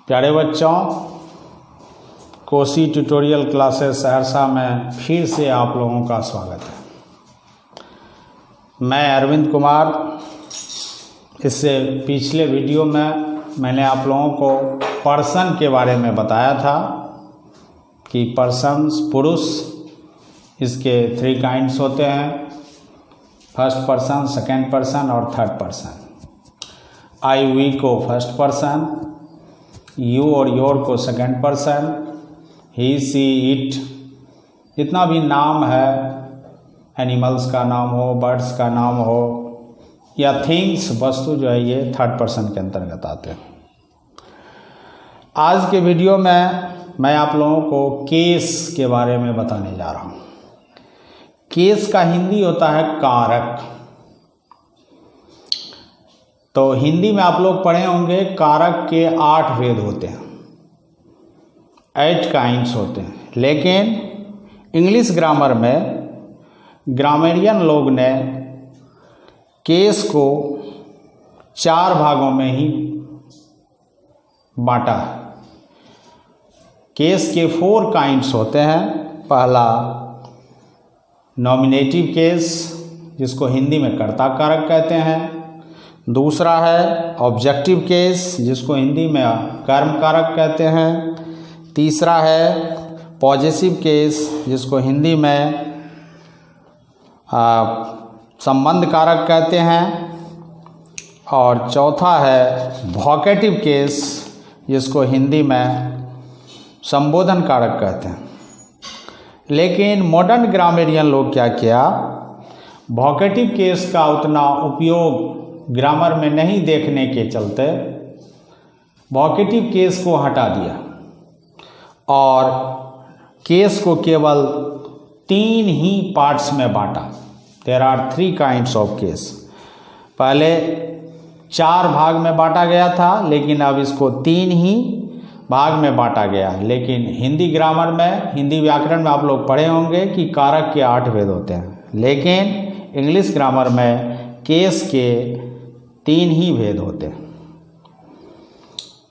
प्यारे बच्चों, Kosi tutorial classes Saharsa में फिर से आप लोगों का स्वागत है। मैं अरविंद कुमार। इससे पिछले वीडियो में मैंने आप लोगों को पर्सन के बारे में बताया था कि पर्सन्स पुरुष, इसके 3 काइंड्स होते हैं, फर्स्ट पर्सन, सेकेंड पर्सन और थर्ड पर्सन। आई वी को फर्स्ट पर्सन, यू और योर को second person, he see it, जितना भी नाम है, एनिमल्स का नाम हो, बर्ड्स का नाम हो या थिंग्स, वस्तु जो है, ये थर्ड पर्सन के अंतर्गत आते हैं। आज के वीडियो में मैं आप लोगों को केस के बारे में बताने जा रहा हूँ। केस का हिंदी होता है कारक। तो हिंदी में आप लोग पढ़े होंगे कारक के 8 भेद होते हैं, 8 काइंड्स होते हैं। लेकिन इंग्लिश ग्रामर में ग्रामरियन लोग ने केस को 4 भागों में ही बांटा है। केस के 4 काइंड्स होते हैं। पहला नॉमिनेटिव केस, जिसको हिंदी में कर्ता कारक कहते हैं। दूसरा है ऑब्जेक्टिव केस, जिसको हिंदी में कर्म कारक कहते हैं। तीसरा है पॉजेसिव केस, जिसको हिंदी में संबंध कारक कहते हैं। और चौथा है वोकेटिव केस, जिसको हिंदी में संबोधन कारक कहते हैं। लेकिन मॉडर्न ग्रामेरियन लोग क्या किया, वोकेटिव केस का उतना उपयोग ग्रामर में नहीं देखने के चलते वोकेटिव केस को हटा दिया और केस को केवल 3 ही पार्ट्स में बांटा। There are 3 kinds of case. पहले 4 भाग में बांटा गया था, लेकिन अब इसको 3 ही भाग में बांटा गया। लेकिन हिंदी ग्रामर में, हिंदी व्याकरण में आप लोग पढ़े होंगे कि कारक के 8 भेद होते हैं। लेकिन इंग्लिश ग्रामर में केस के 3 ही भेद होते हैं।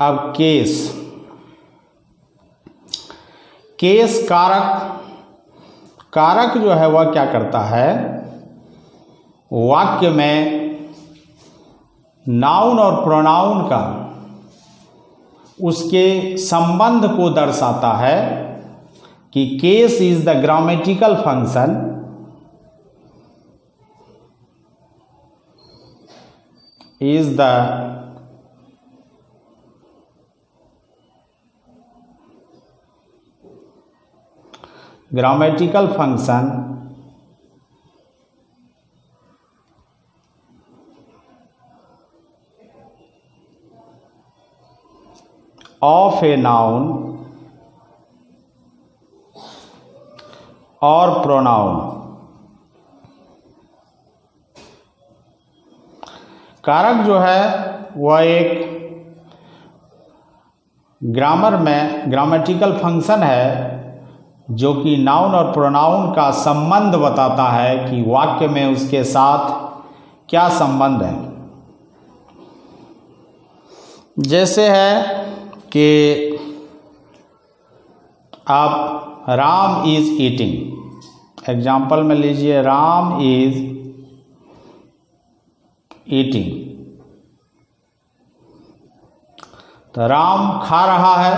अब केस कारक जो है वह क्या करता है, वाक्य में नाउन और प्रोनाउन का, उसके संबंध को दर्शाता है कि case is the grammatical function is the grammatical function of a noun or pronoun। कारक जो है वह एक ग्रामर में ग्रामेटिकल फंक्शन है, जो कि नाउन और प्रोनाउन का संबंध बताता है कि वाक्य में उसके साथ क्या संबंध है। जैसे है कि आप राम इज ईटिंग, एग्जाम्पल में लीजिए, राम इज ईटिंग। तो राम खा रहा है,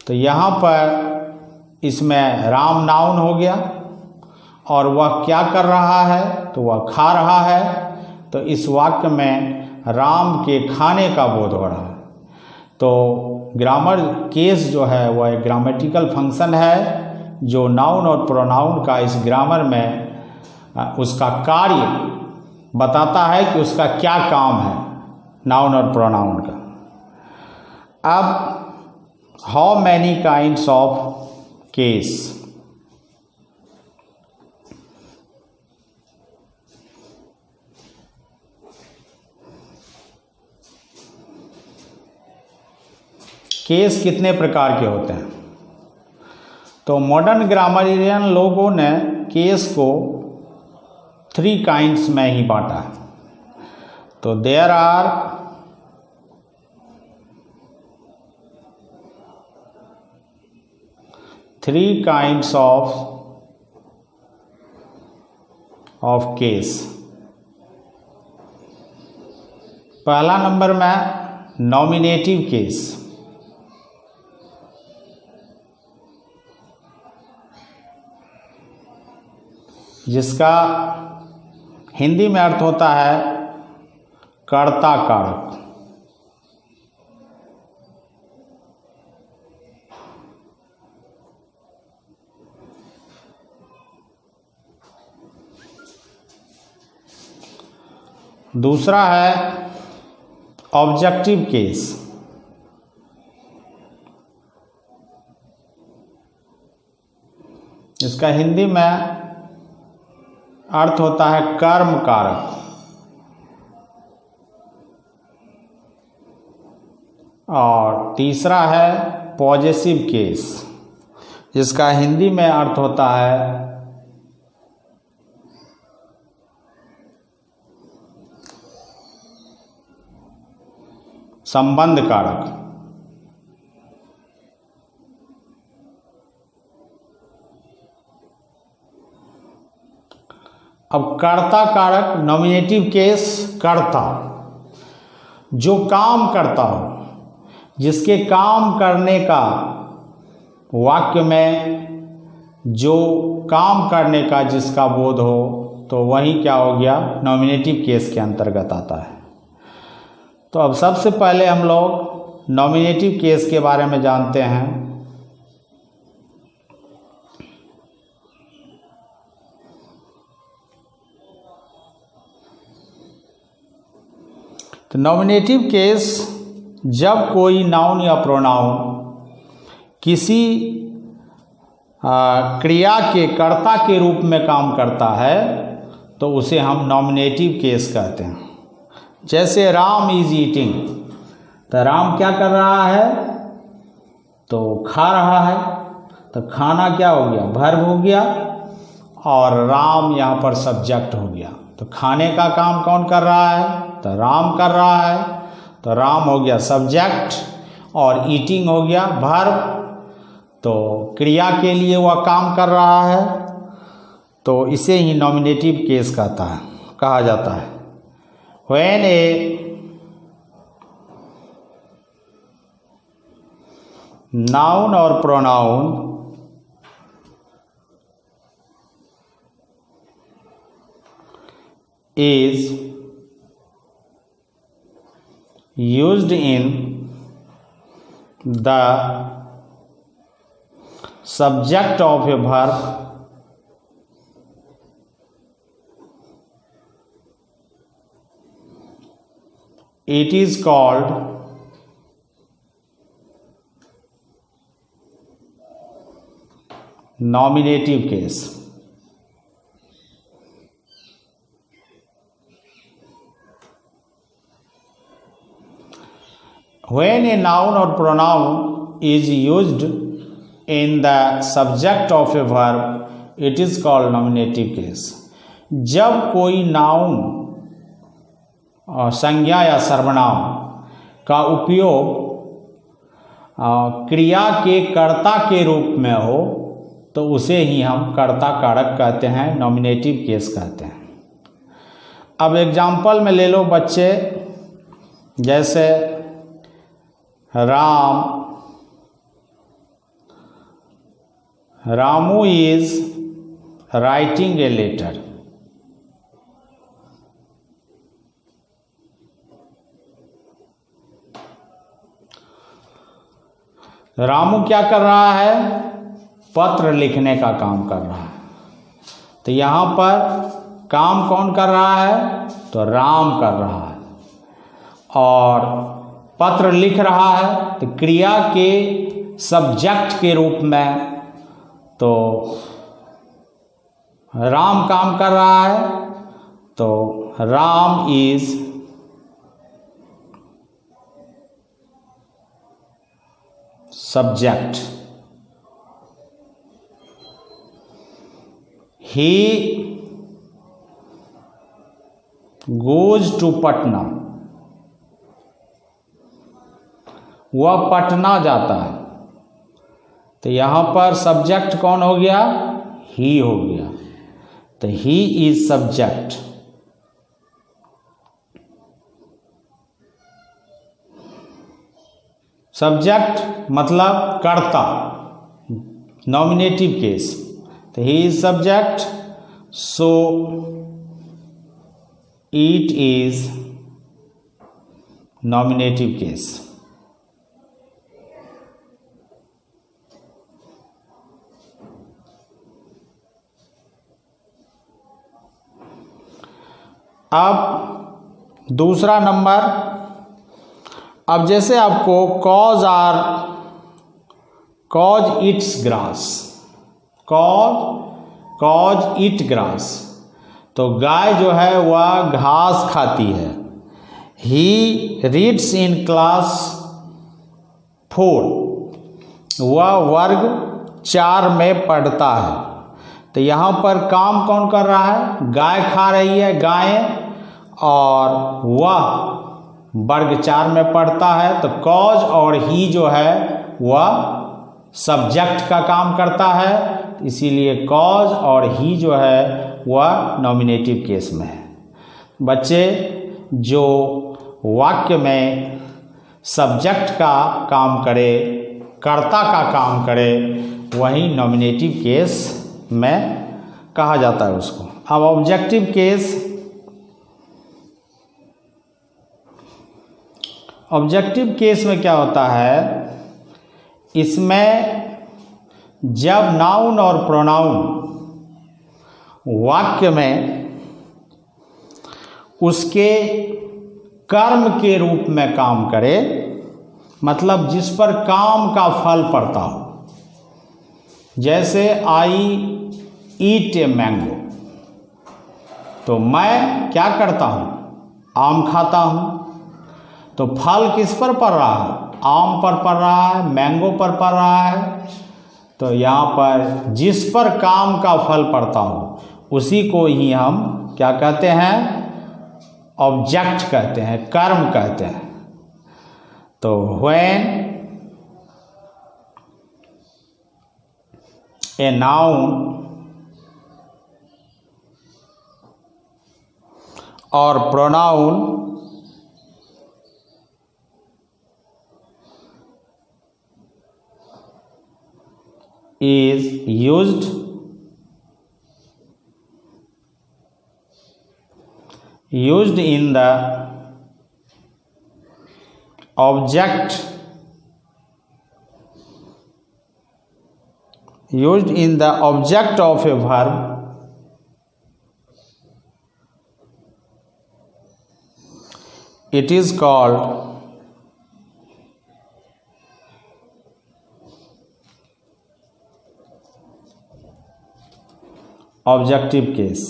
तो यहाँ पर इसमें राम नाउन हो गया और वह क्या कर रहा है, तो वह खा रहा है। तो इस वाक्य में राम के खाने का बोध हो रहा है। तो ग्रामर केस जो है वह एक ग्रामेटिकल फंक्शन है, जो नाउन और प्रोनाउन का इस ग्रामर में उसका कार्य बताता है कि उसका क्या काम है, नाउन और प्रोनाउन का। अब how many kinds of case. Case कितने प्रकार के होते हैं? तो मॉडर्न ग्रामरियन लोगों ने केस को 3 काइंड्स में ही बांटा है। तो there are 3 kinds of case। पहला नंबर में नॉमिनेटिव केस। जिसका हिंदी में अर्थ होता है कर्ता कारक। दूसरा है ऑब्जेक्टिव केस। इसका हिंदी में अर्थ होता है कर्म कारक। और तीसरा है पॉजेसिव केस। जिसका हिंदी में अर्थ होता है संबंध कारक। अब कर्ता कारक नॉमिनेटिव केस। कर्ता जो काम करता हो, जिसके काम करने का वाक्य में जो काम करने का जिसका बोध हो, तो वही क्या हो गया, नॉमिनेटिव केस के अंतर्गत आता है। तो अब सबसे पहले हम लोग नॉमिनेटिव केस के बारे में जानते हैं। तो नॉमिनेटिव केस जब कोई नाउन या प्रोनाउन किसी क्रिया के कर्ता के रूप में काम करता है तो उसे हम नॉमिनेटिव केस कहते हैं। जैसे राम इज ईटिंग, तो राम क्या कर रहा है, तो खा रहा है। तो खाना क्या हो गया, वर्ब हो गया, और राम यहाँ पर सब्जेक्ट हो गया। तो खाने का काम कौन कर रहा है, तो राम कर रहा है। तो राम हो गया सब्जेक्ट और ईटिंग हो गया वर्ब। तो क्रिया to के लिए वह काम कर रहा है, तो इसे ही नॉमिनेटिव केस कहा जाता है। When a noun or pronoun is used in the subject of a verb, it is called nominative case। When a noun or pronoun is used in the subject of a verb, it is called nominative case। जब कोई noun संज्ञा या सर्वनाम का उपयोग क्रिया के कर्ता के रूप में हो, तो उसे ही हम कर्ता कारक कहते हैं, नॉमिनेटिव केस कहते हैं। अब एग्जाम्पल में ले लो बच्चे, जैसे Ramu is writing a letter. Ramu क्या कर रहा है, पत्र लिखने का काम कर रहा है। तो यहाँ पर काम कौन कर रहा है, तो राम कर रहा है। और पत्र लिख रहा है, तो क्रिया के सब्जेक्ट के रूप में तो राम काम कर रहा है। तो Ram is subject। He goes to Patna। वह पटना जाता है। तो यहाँ पर सब्जेक्ट कौन हो गया? ही हो गया। तो ही इज सब्जेक्ट। सब्जेक्ट मतलब कर्ता, नॉमिनेटिव केस। तो he is subject, so it is nominative case. अब दूसरा नंबर, अब जैसे आपको cause it's grass, cause it grass, तो गाय जो है वह घास खाती है। ही रीड्स इन क्लास 4, वह वर्ग 4 में पढ़ता है। तो यहाँ पर काम कौन कर रहा है? गाय खा रही है, गाय, और वह वर्ग 4 में पढ़ता है। तो कॉज और ही जो है वह सब्जेक्ट का काम करता है, इसीलिए कॉज और ही जो है वह नॉमिनेटिव केस में है। बच्चे, जो वाक्य में सब्जेक्ट का काम करे, कर्ता का काम करे, वही नॉमिनेटिव केस में कहा जाता है उसको। अब ऑब्जेक्टिव केस, ऑब्जेक्टिव केस में क्या होता है? इसमें जब नाउन और प्रोनाउन वाक्य में उसके कर्म के रूप में काम करे, मतलब जिस पर काम का फल पड़ता हो। जैसे आई ईट ए मैंगो, तो मैं क्या करता हूँ? आम खाता हूँ। तो फल किस पर पड़ रहा है? आम पर पड़ रहा है, मैंगो पर पड़ रहा है। तो यहाँ पर जिस पर काम का फल पड़ता हो उसी को ही हम क्या कहते हैं? ऑब्जेक्ट कहते हैं, कर्म कहते हैं। तो व्हेन ए नाउन और pronoun is used in the object, used in the object of a verb, it is called objective case.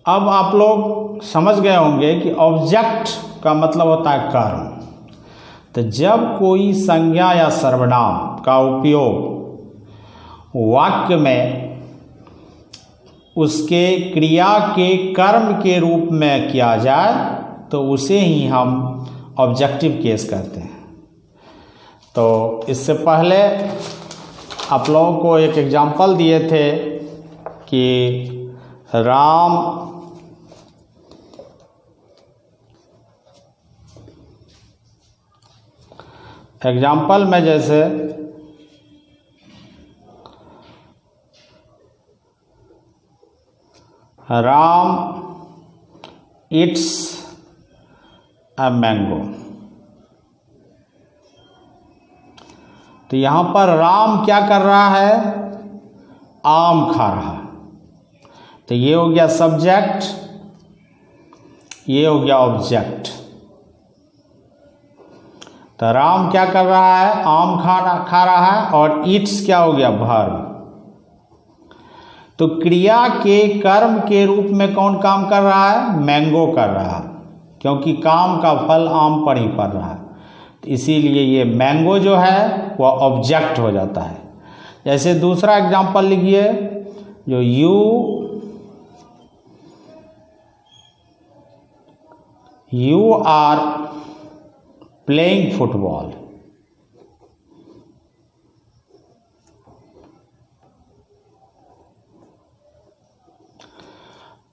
अब आप लोग समझ गए होंगे कि ऑब्जेक्ट का मतलब होता है कर्म। तो जब कोई संज्ञा या सर्वनाम का उपयोग वाक्य में उसके क्रिया के कर्म के रूप में किया जाए तो उसे ही हम ऑब्जेक्टिव केस कहते हैं। तो इससे पहले आप लोगों को एक एग्जाम्पल दिए थे कि राम एग्जाम्पल में जैसे राम इट्स अ मैंगो, तो यहाँ पर राम क्या कर रहा है? आम खा रहा है। तो ये हो गया सब्जेक्ट, ये हो गया ऑब्जेक्ट। तो राम क्या कर रहा है? आम खा रहा है, और इट्स क्या हो गया? वर्ब। तो क्रिया के कर्म के रूप में कौन काम कर रहा है? मैंगो कर रहा है, क्योंकि काम का फल आम पर ही पड़ रहा है। तो इसीलिए ये मैंगो जो है वह ऑब्जेक्ट हो जाता है। जैसे दूसरा एग्जांपल लिखिए, जो यू आर प्लेइंग फुटबॉल।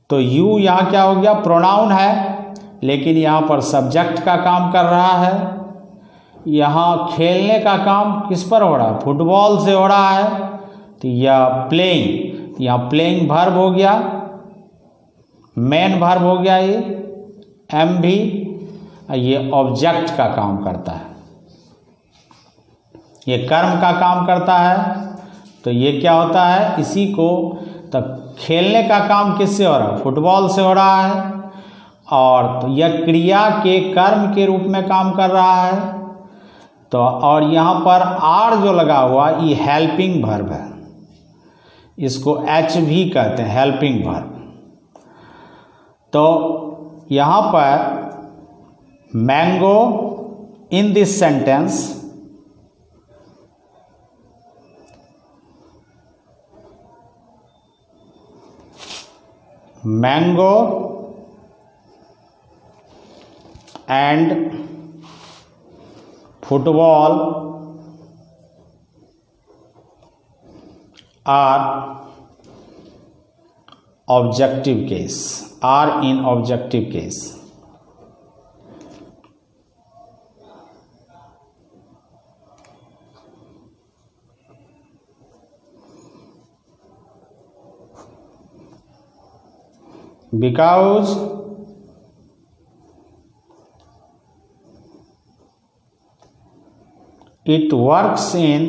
तो यू यहाँ क्या हो गया, प्रोनाउन है, लेकिन यहाँ पर सब्जेक्ट का काम कर रहा है। यहाँ खेलने का काम किस पर हो रहा है, फुटबॉल से हो रहा है। तो यह प्लेइंग, यहाँ प्लेइंग वर्ब हो गया, मेन वर्ब हो गया, ये एम भी, ये ऑब्जेक्ट का काम करता है, ये कर्म का काम करता है। तो ये क्या होता है, इसी को तब खेलने का काम किससे हो रहा है, फुटबॉल से हो रहा है, और तो यह क्रिया के कर्म के रूप में काम कर रहा है। तो और यहाँ पर आर जो लगा हुआ ये हेल्पिंग वर्ब है, इसको एच भी कहते हैं, हेल्पिंग वर्ब। तो यहाँ पर mango in this sentence mango and football are objective case, are in objective case. Because it works in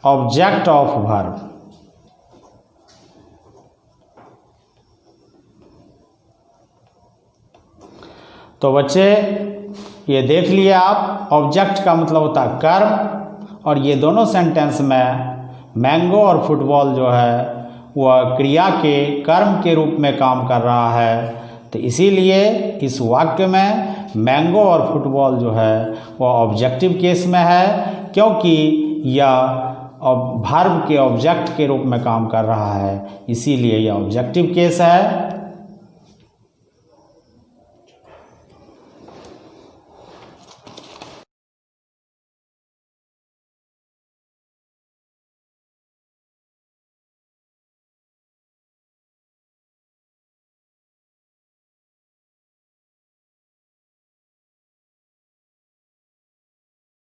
object of verb। तो बच्चे ये देख लिए आप, ऑब्जेक्ट का मतलब होता है कर्म, और ये दोनों सेंटेंस में मैंगो और फुटबॉल जो है वह क्रिया के कर्म के रूप में काम कर रहा है। तो इसीलिए इस वाक्य में मैंगो और फुटबॉल जो है वह ऑब्जेक्टिव केस में है, क्योंकि यह वर्ब के ऑब्जेक्ट के रूप में काम कर रहा है, इसीलिए यह ऑब्जेक्टिव केस है।